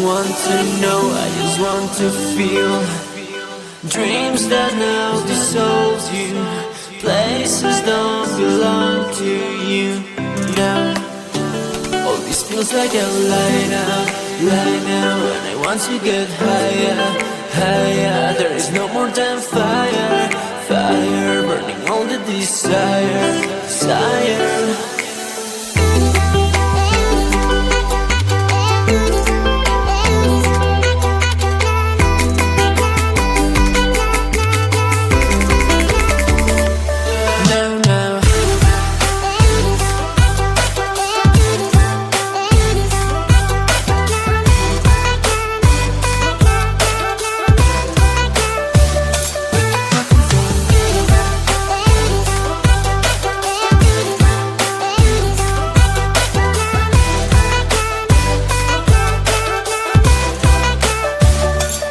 want to know, I just want to feel. Dreams that now dissolves you, places don't belong to you now. All this feels like a lie now, and I want to get higher, higher. There is no more than fire, fire, burning all the desire, desire.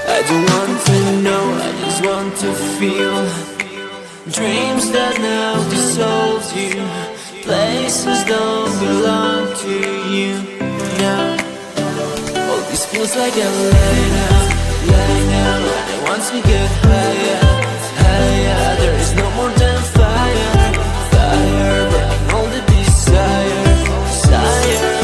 I don't want to know, I just want to feel. Dreams that now dissolves you, places don't belong to you now. All this feels like a lie now, and I want to get higher, higher. There is no more than fire, fire, burning all the desire, desire.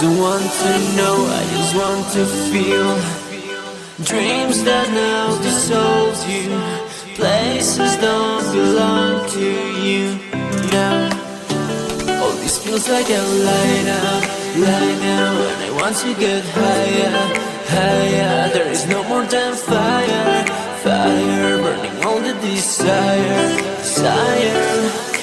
don't want to know, I just want to feel. Dreams that now dissolves you. Places don't belong to you now. All this feels like a lie now, and I want to get higher, higher. There is no more than fire, fire, burning all the desire, desire.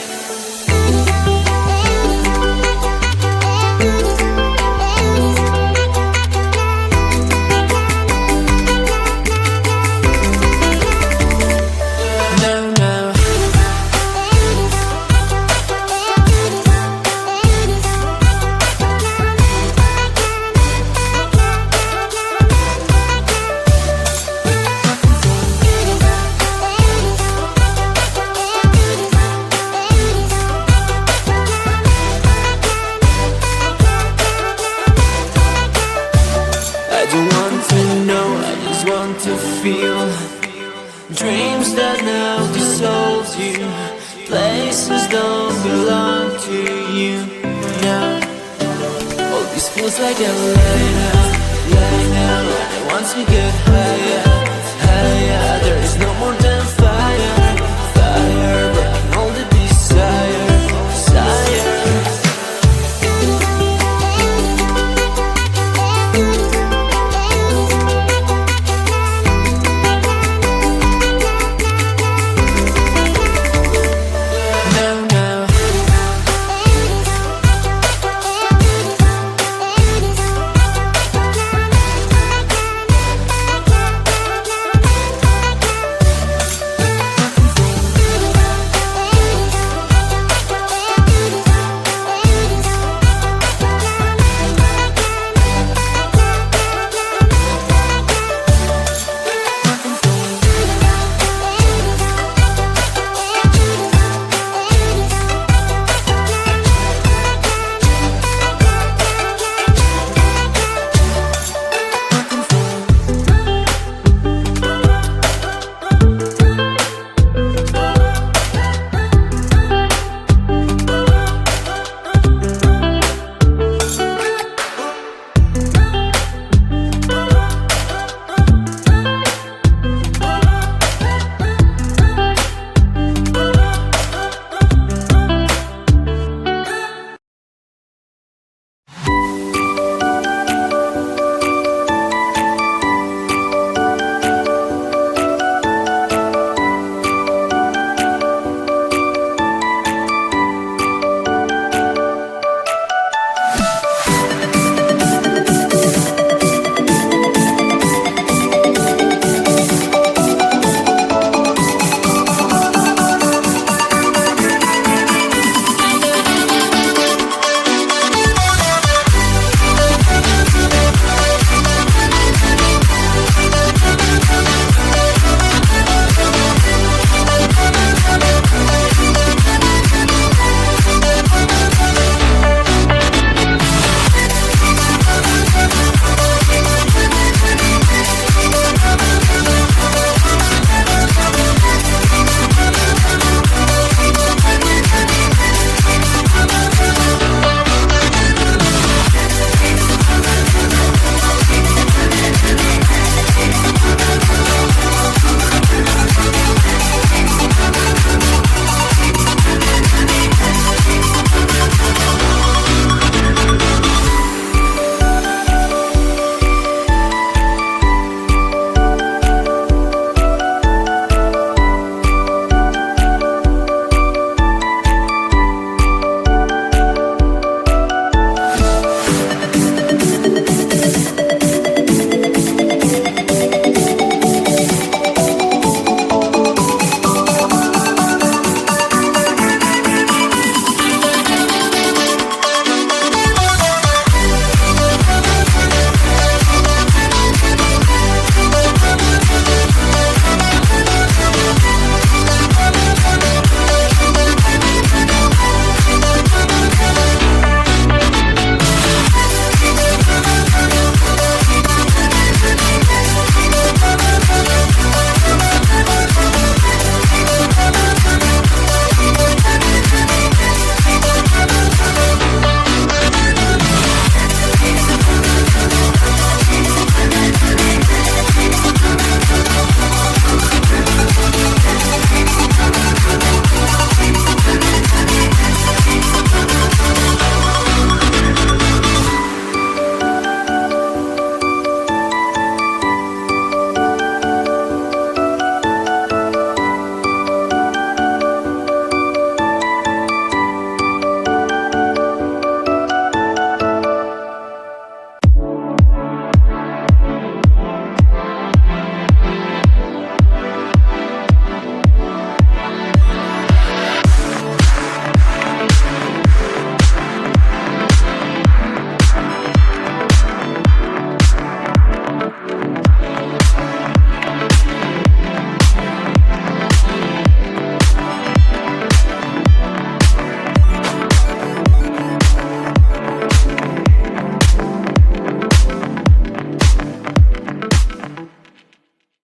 I don't want to know, I just want to feel. Dreams that now dissolves you. Places don't belong to you now. All this feels like a lie now, and I want to get higher,